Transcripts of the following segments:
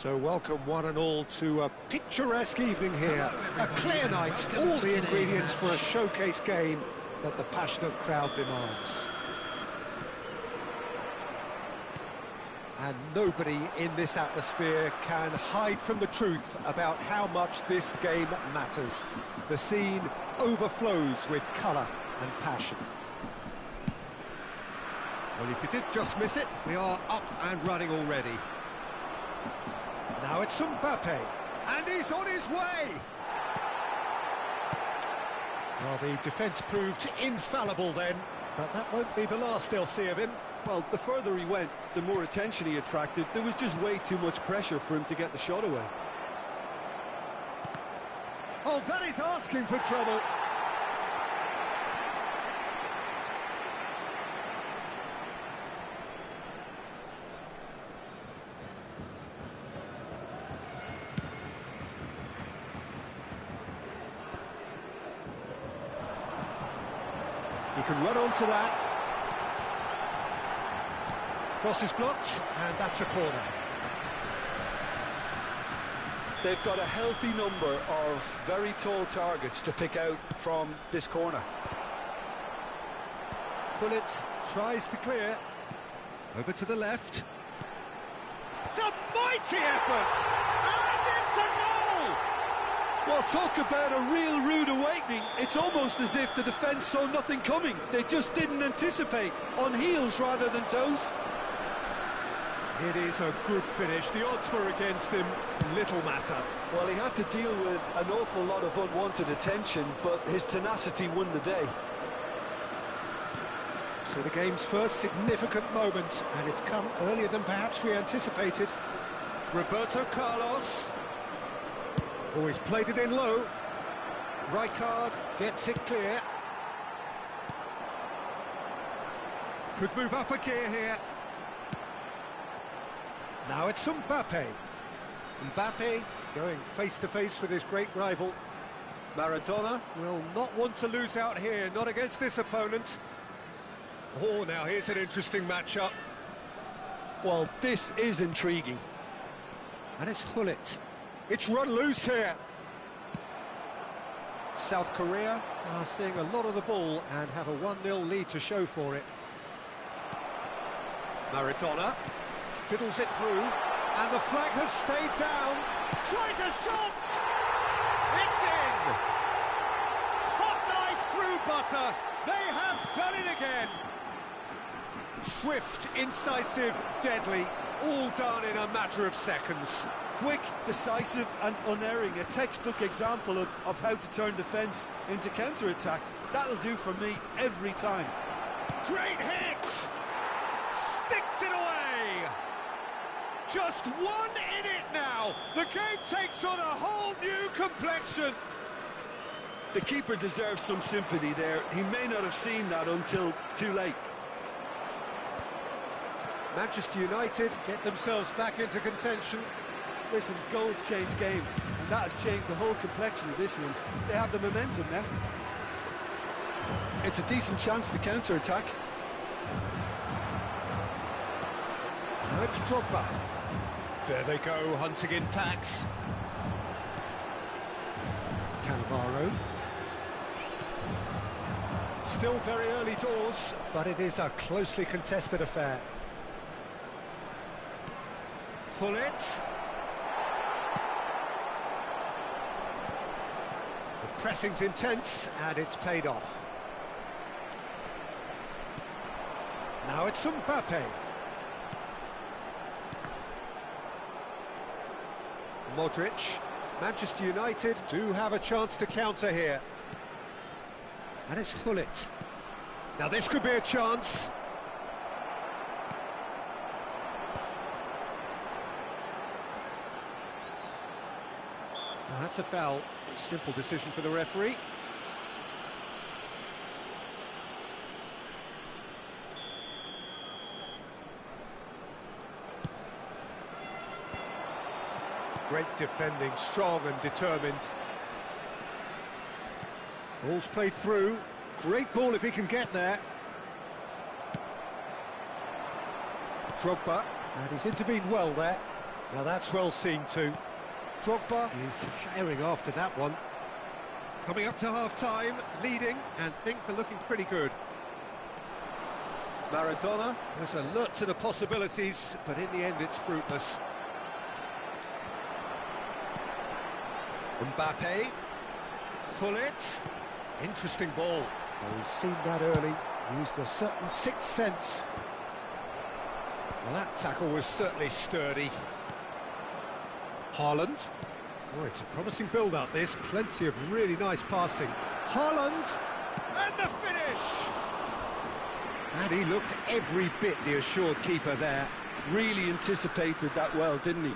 So welcome one and all to a picturesque evening here. A clear night, all the ingredients for a showcase game that the passionate crowd demands. And nobody in this atmosphere can hide from the truth about how much this game matters. The scene overflows with colour and passion. Well, if you did just miss it, we are up and running already. Now it's Mbappe, and he's on his way! Well, the defence proved infallible then, but that won't be the last they'll see of him. Well, the further he went, the more attention he attracted. There was just way too much pressure for him to get the shot away. Oh, that is asking for trouble. He can run onto that. Cross is blocked, and that's a corner. They've got a healthy number of very tall targets to pick out from this corner. Gullit tries to clear. Over to the left. It's a mighty effort! And it's a goal! Well, talk about a real rude awakening. It's almost as if the defence saw nothing coming. They just didn't anticipate. On heels rather than toes. It is a good finish. The odds were against him. Little matter. Well, he had to deal with an awful lot of unwanted attention, but his tenacity won the day. So the game's first significant moment, and it's come earlier than perhaps we anticipated. Roberto Carlos. Oh, he's played it in low. Rijkaard gets it clear. Could move up a gear here. Now it's Mbappe. Mbappe going face-to-face with his great rival. Maradona will not want to lose out here, not against this opponent. Oh, now here's an interesting matchup. Well, this is intriguing. And it's Gullit. It's run loose here. South Korea are seeing a lot of the ball and have a 1-0 lead to show for it. Maradona fiddles it through, and the flag has stayed down. Tries a shot! It's in! Hot knife through butter. They have done it again. Swift, incisive, deadly, all done in a matter of seconds. Quick, decisive and unerring, a textbook example of how to turn defence into counter-attack. That'll do for me every time. Great hit! Sticks it away! Just one in it now! The game takes on a whole new complexion! The keeper deserves some sympathy there. He may not have seen that until too late. Manchester United get themselves back into contention. Listen, goals change games, and that has changed the whole complexion of this one. They have the momentum now. It's a decent chance to counter-attack. Now it's Drogba. There they go, hunting in packs. Cannavaro. Still very early doors, but it is a closely contested affair. Gullit. The pressing's intense, and it's paid off. Now it's Mbappe. Modric. Manchester United do have a chance to counter here. And it's Gullit. Now this could be a chance. Well, that's a foul. Simple decision for the referee. Great defending, strong and determined. Ball's played through. Great ball if he can get there. Drogba, and he's intervened well there. Now that's well seen too. Drogba is firing after that one. Coming up to half-time, leading, and things are looking pretty good. Maradona has alert to the possibilities, but in the end it's fruitless. Mbappe, pull it. Interesting ball. Well, he's seen that early, used a certain sixth sense. Well, that tackle was certainly sturdy. Haaland. Oh, it's a promising build-up, this. Plenty of really nice passing. Haaland, and the finish! And he looked every bit the assured keeper there. Really anticipated that well, didn't he?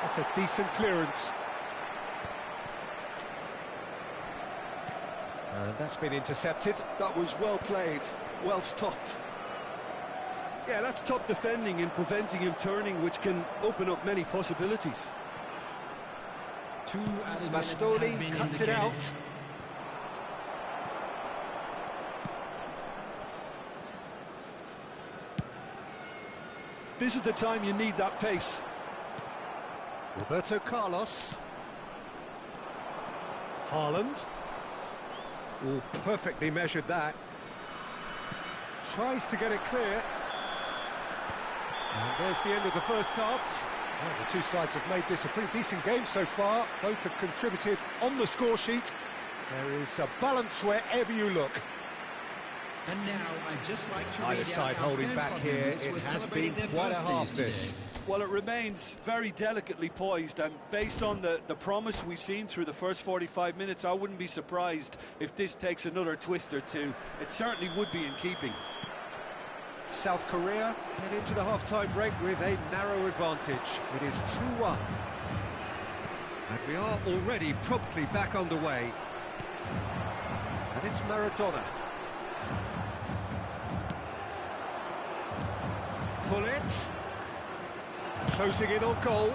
That's a decent clearance. And that's been intercepted. That was well played, well stopped. Yeah, that's top defending and preventing him turning, which can open up many possibilities. Bastoni cuts it out. This is the time you need that pace. Roberto Carlos. Haaland. Oh, perfectly measured that. Tries to get it clear. And there's the end of the first half. Well, the two sides have made this a pretty decent game so far. Both have contributed on the score sheet. There is a balance wherever you look. And now I'd just like to Either side holding back here. It has been quite a half, this. Well, it remains very delicately poised, and based on the promise we've seen through the first 45 minutes, I wouldn't be surprised if this takes another twist or two. It certainly would be in keeping. South Korea head into the half-time break with a narrow advantage. It is 2-1. And we are already promptly back underway. And it's Maradona. Pull it. Closing in on goal.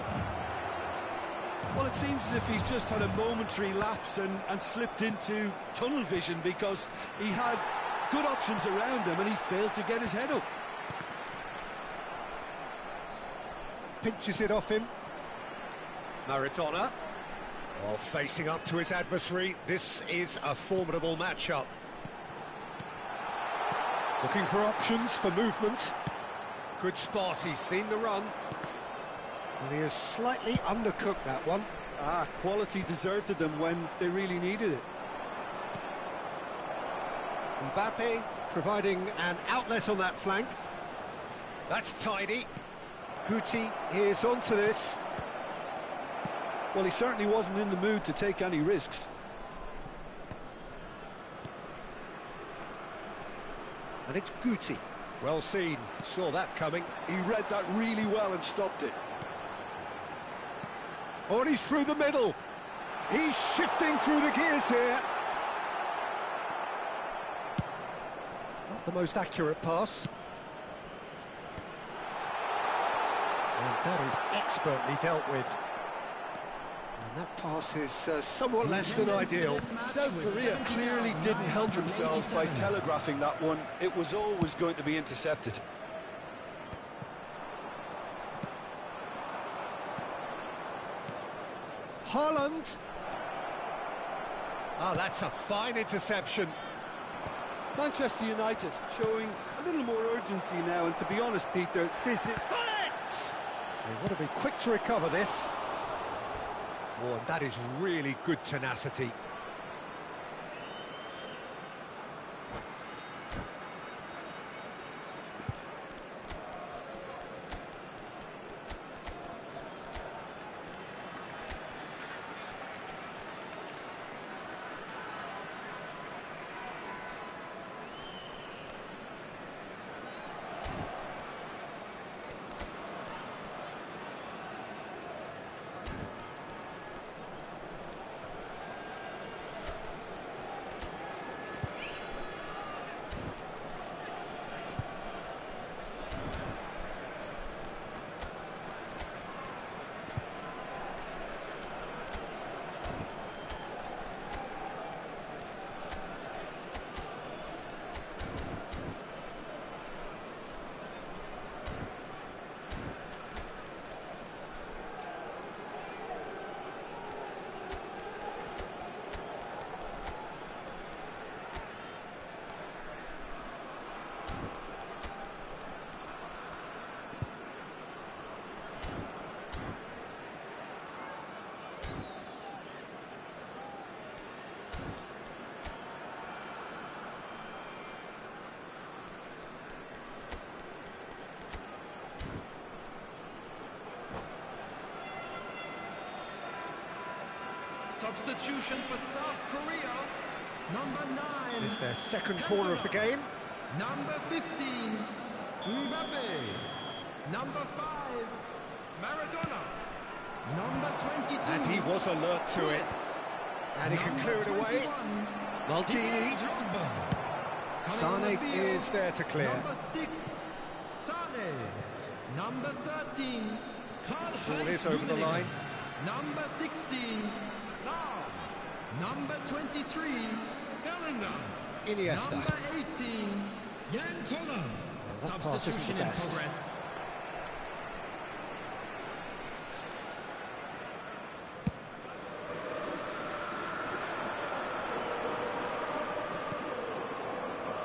Well, it seems as if he's just had a momentary lapse and slipped into tunnel vision, because he had good options around him and he failed to get his head up. Pinches it off him. Maradona. Oh, facing up to his adversary. This is a formidable matchup. Looking for options for movement. Good spot, he's seen the run. And he has slightly undercooked that one. Quality deserted them when they really needed it. Mbappe providing an outlet on that flank. That's tidy. Guti is onto this. Well, he certainly wasn't in the mood to take any risks. And it's Guti. Well seen, saw that coming. He read that really well and stopped it. Oh, and he's through the middle. He's shifting through the gears here. Not the most accurate pass. And that is expertly dealt with. And that pass is somewhat less than ideal. South Korea clearly didn't help themselves by telegraphing that one. It was always going to be intercepted. Haaland. Oh, that's a fine interception. Manchester United showing a little more urgency now, and to be honest, Peter, this is... They want to be quick to recover this. Oh, and that is really good tenacity. Substitution for South Korea. Number 9. It's their second corner of the game. Number 15, Mbappe. Number 5, Maradona. Number 22. And he was alert to it. And he can clear it away. Maldini. Sane is there to clear. Number 6, Sane. Number 13, Ball is over the line. Number 16, Lau. Number 23, Bellingham. Iniesta. Number 18, Jan Koller. That pass isn't the best. Progress.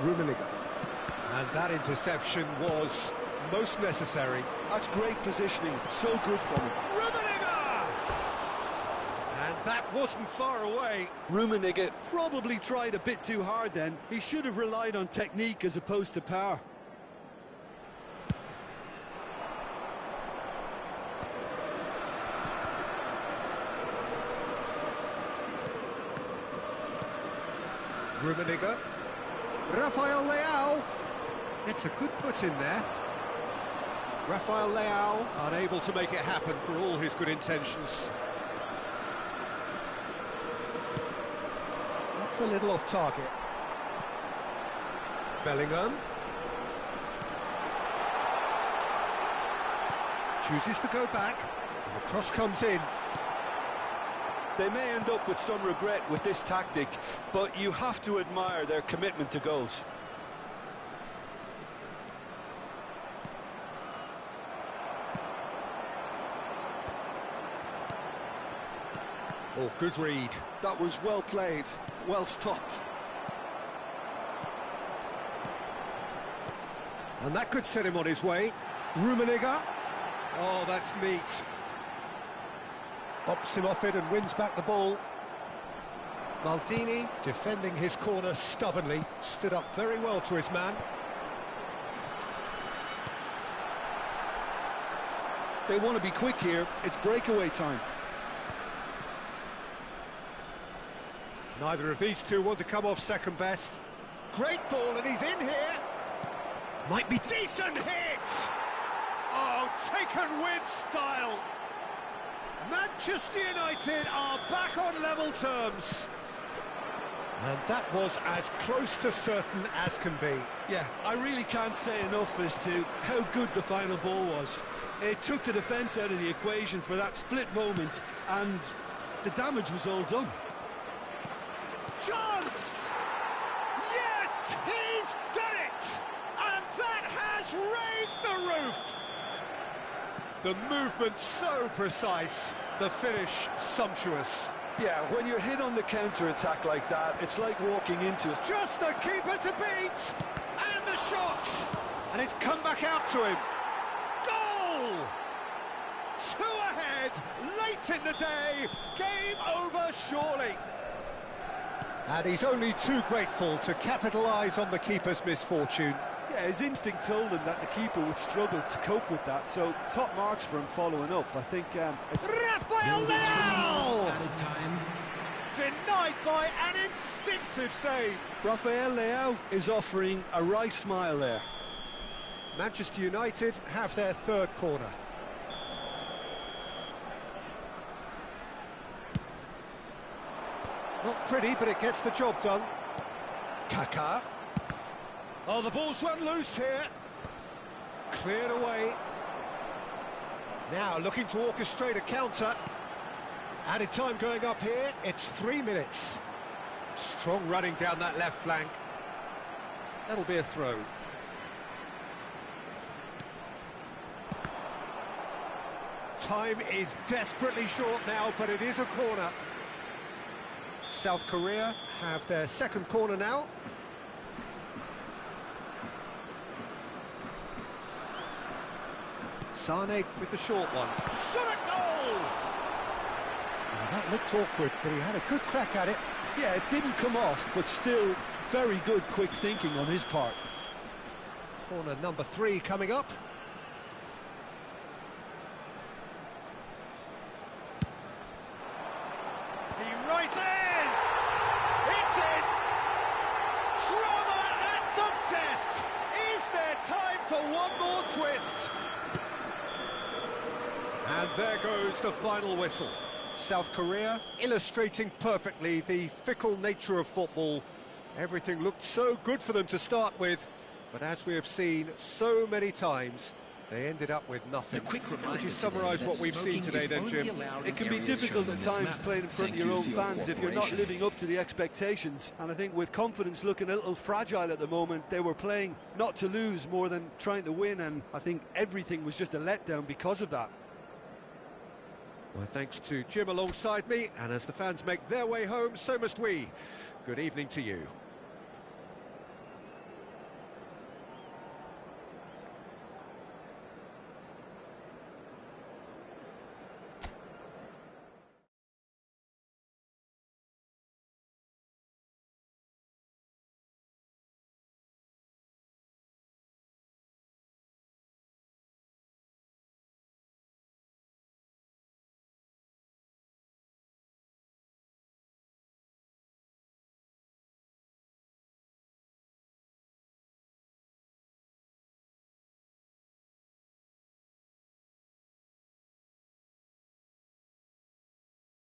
Rummenigge. And that interception was most necessary. That's great positioning, so good from him. Rummenigge! And that wasn't far away. Rummenigge probably tried a bit too hard then. He should have relied on technique as opposed to power. Rummenigge. Rafael Leao. It's a good foot in there. Rafael Leao unable to make it happen for all his good intentions. That's a little off target. Bellingham. Chooses to go back. And the cross comes in. They may end up with some regret with this tactic, but you have to admire their commitment to goals. Oh, good read. That was well played, well stopped. And that could set him on his way. Rummenigge. Oh, that's neat. Bops him off it and wins back the ball. Maldini, defending his corner stubbornly, stood up very well to his man. They want to be quick here, it's breakaway time. Neither of these two want to come off second best. Great ball, and he's in here. Might be decent hit! Oh, taken with style. Manchester United are back on level terms. And that was as close to certain as can be. Yeah, I really can't say enough as to how good the final ball was. It took the defence out of the equation for that split moment, and the damage was all done. Chance! Yes, he's done it! And that has raised the roof! The movement so precise, the finish sumptuous. Yeah, when you're hit on the counter-attack like that, it's like walking into it. Just the keeper to beat! And the shot! And it's come back out to him. Goal! 2 ahead, late in the day, game over surely. And he's only too grateful to capitalise on the keeper's misfortune. Yeah, his instinct told him that the keeper would struggle to cope with that, so top marks for him following up. I think it's... Rafael Leao! Added time. Denied by an instinctive save. Rafael Leao is offering a wry smile there. Manchester United have their third corner. Not pretty, but it gets the job done. Kaká. Oh, the ball's run loose here. Cleared away. Now looking to orchestrate a counter. Added time going up here. It's 3 minutes. Strong running down that left flank. That'll be a throw. Time is desperately short now, but it is a corner. South Korea have their second corner now. Sane with the short one. Shot at goal! Well, that looked awkward, but he had a good crack at it. Yeah, it didn't come off, but still very good quick thinking on his part. Corner number 3 coming up. He one more twist. And there goes the final whistle. South Korea illustrating perfectly the fickle nature of football. Everything looked so good for them to start with, but as we have seen so many times, they ended up with nothing. Would you summarise what we've seen today then, Jim? It can be difficult at times playing in front of your own fans if you're not living up to the expectations. And I think with confidence looking a little fragile at the moment, they were playing not to lose more than trying to win, and I think everything was just a letdown because of that. Well, thanks to Jim alongside me, and as the fans make their way home, so must we. Good evening to you.